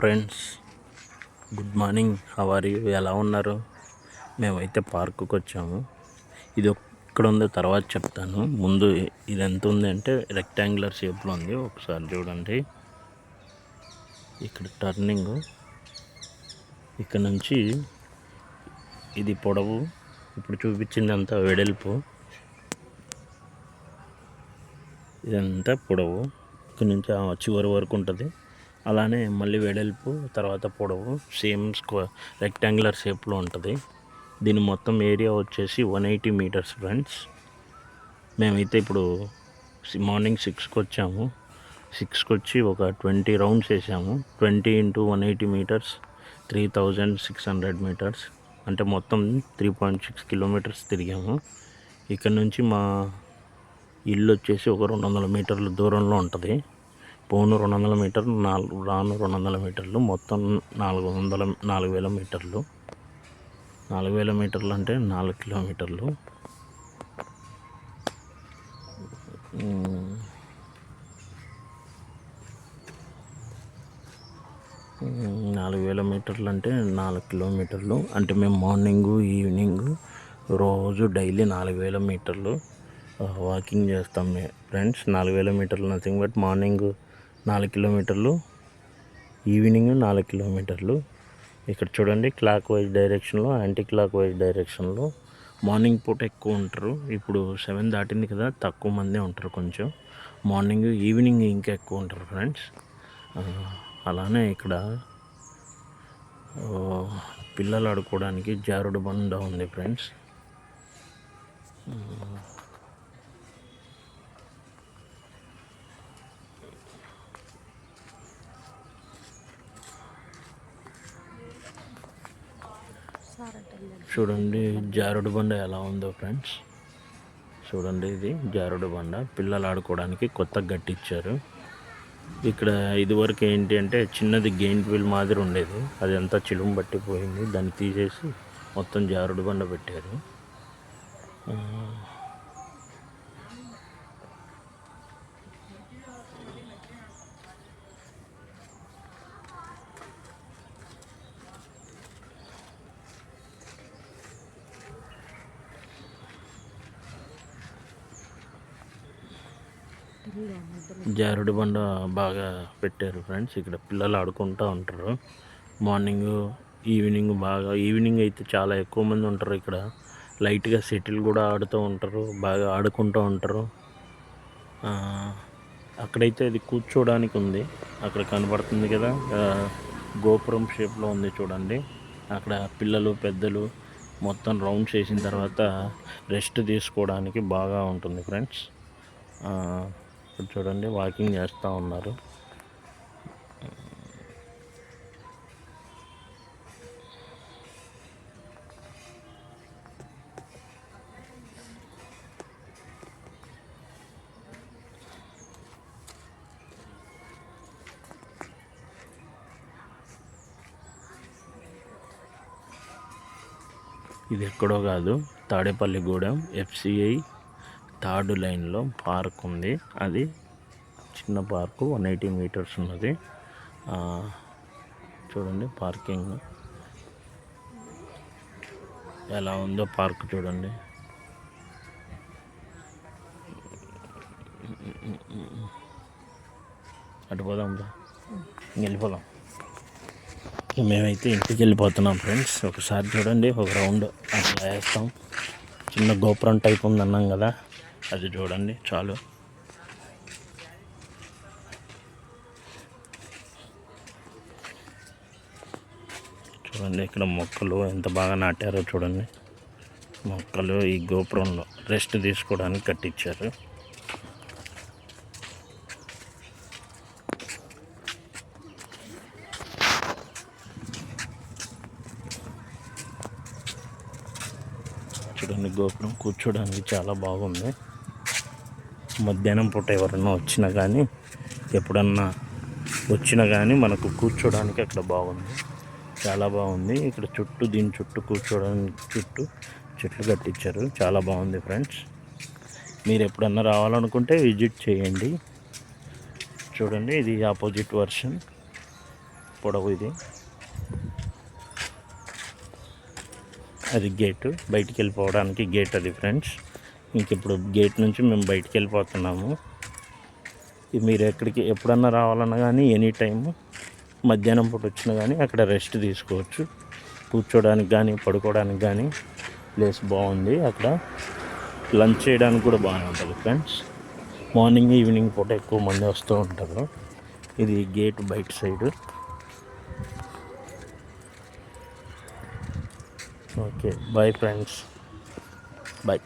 Friends, good morning. How are you? ఎలా ఉన్నారు? మేమైతే పార్కుకి వచ్చాము. ఇది ఎక్కడ ఉందో తర్వాత చెప్తాను. ముందు ఇది ఎంత ఉంది అంటే రెక్టాంగులర్ షేప్లో ఉంది. ఒకసారి చూడండి. ఇక్కడ టర్నింగ్, ఇక్కడ నుంచి ఇది పొడవు, ఇప్పుడు చూపించింది అంతా వెడల్పు. ఇదంతా పొడవు, ఇక్కడ నుంచి చివరి వరకు ఉంటుంది. అలానే మళ్ళీ వెడల్పు, తర్వాత పొడవు సేమ్ రెక్టాంగులర్ షేప్లో ఉంటుంది. దీని మొత్తం ఏరియా వచ్చేసి 180 మీటర్స్ ఫ్రెండ్స్. మేమైతే ఇప్పుడు మార్నింగ్ 6కి వచ్చాము. 6కి వచ్చి ఒక 20 రౌండ్స్ వేసాము. 20 × 180 మీటర్స్ 3600 మీటర్స్, అంటే మొత్తం 3.6 కిలోమీటర్స్ తిరిగాము. ఇక్కడ నుంచి మా ఇల్లు వచ్చేసి ఒక 200 మీటర్ల దూరంలో ఉంటుంది. పోను 200 మీటర్లు, రాను 200 మీటర్లు, మొత్తం 4000 మీటర్లు. 4000 మీటర్లు అంటే 4 కిలోమీటర్లు. 4000 మీటర్లు అంటే 4 కిలోమీటర్లు. అంటే మేము మార్నింగు ఈవినింగ్ రోజు డైలీ 4000 మీటర్లు వాకింగ్ చేస్తాం ఫ్రెండ్స్. 4000 మీటర్లు నథింగ్ బట్ మార్నింగ్ 4 కిలోమీటర్లు, ఈవినింగ్ 4 కిలోమీటర్లు. ఇక్కడ చూడండి, క్లాక్ వైజ్ డైరెక్షన్లో, యాంటీ క్లాక్ వైజ్ డైరెక్షన్లో. మార్నింగ్ పూట ఎక్కువ ఉంటారు. ఇప్పుడు 7 దాటింది కదా, తక్కువ మందే ఉంటారు కొంచెం. మార్నింగ్ ఈవినింగ్ ఇంకా ఎక్కువ ఉంటారు ఫ్రెండ్స్. అలానే ఇక్కడ పిల్లలు ఆడుకోవడానికి జారుడు బండ ఉంది ఫ్రెండ్స్. చూడండి జారుడు బండ ఎలా ఉందో ఫ్రెండ్స్. చూడండి, ఇది జారుడు బండ పిల్లలు ఆడుకోవడానికి కొత్తగా కట్టించారు. ఇక్కడ ఇదివరకు ఏంటి అంటే చిన్నది గెయింట్ వీల్ మాదిరి ఉండేది, అది అంతా చిలుము పట్టిపోయింది. దాన్ని తీసేసి మొత్తం జారుడు బండ పెట్టారు. జారుడు బండ బాగా పెట్టారు ఫ్రెండ్స్. ఇక్కడ పిల్లలు ఆడుకుంటూ ఉంటారు మార్నింగ్ ఈవినింగ్. ఈవినింగ్ అయితే చాలా ఎక్కువ మంది ఉంటారు ఇక్కడ. లైట్గా షటిల్ కూడా ఆడుతూ ఉంటారు, బాగా ఆడుకుంటూ ఉంటారు. అక్కడైతే అది కూర్చోడానికి ఉంది, అక్కడ కనబడుతుంది కదా, గోపురం షేప్లో ఉంది చూడండి. అక్కడ పిల్లలు పెద్దలు మొత్తం రౌండ్స్ వేసిన తర్వాత రెస్ట్ తీసుకోవడానికి బాగా ఉంటుంది ఫ్రెండ్స్. ఇప్పుడు చూడండి, వాకింగ్ చేస్తూ ఉన్నారు. ఇది ఎక్కడో కాదు, తాడేపల్లిగూడెం FCI 3rd లైన్లో పార్క్ ఉంది. అది చిన్న పార్కు, 180 మీటర్స్ ఉన్నది. చూడండి పార్కింగ్ ఎలా ఉందో, పార్క్ చూడండి. అటు పోదాం, వెళ్ళిపోదాం. మేమైతే ఇంటికి వెళ్ళిపోతున్నాం ఫ్రెండ్స్. ఒకసారి చూడండి, ఒక రౌండ్ అట్లా వేస్తాం. చిన్న గోపురం టైప్ ఉంది అన్నాం కదా, అది చూడండి చాలు. చూడండి ఇక్కడ మొక్కలు ఎంత బాగా నాటారో చూడండి. మొక్కలు ఈ గోపురంలో రెస్ట్ తీసుకోవడానికి కట్టించారు. చూడండి, గోపురం కూర్చోడానికి చాలా బాగుంది. మధ్యాహ్నం పూట ఎవరన్నా వచ్చినా కానీ, ఎప్పుడన్నా వచ్చినా కానీ మనకు కూర్చోడానికి అక్కడ బాగుంది, చాలా బాగుంది. ఇక్కడ దీని చుట్టూ కూర్చోడానికి చెట్లు కట్టించారు, చాలా బాగుంది ఫ్రెండ్స్. మీరు ఎప్పుడన్నా రావాలనుకుంటే విజిట్ చేయండి. చూడండి, ఇది ఆపోజిట్ వర్షన్. పొడవు ఇది. అది గేటు, బయటికి వెళ్ళిపోవడానికి గేట్ అది ఫ్రెండ్స్. ఇంక ఇప్పుడు గేట్ నుంచి మేము బయటికి వెళ్ళిపోతున్నాము. మీరు ఎప్పుడన్నా రావాలన్నా కానీ ఎనీ టైము మధ్యాహ్నం పూట వచ్చినా కానీ అక్కడ రెస్ట్ తీసుకోవచ్చు. కూర్చోడానికి కానీ పడుకోవడానికి కానీ ప్లేస్ బాగుంది. అక్కడ లంచ్ చేయడానికి కూడా బాగానే ఉంటుంది ఫ్రెండ్స్. మార్నింగ్ ఈవినింగ్ పూట ఎక్కువ మంది వస్తూ ఉంటారు. ఇది గేట్ బయట side. Okay, bye friends, bye.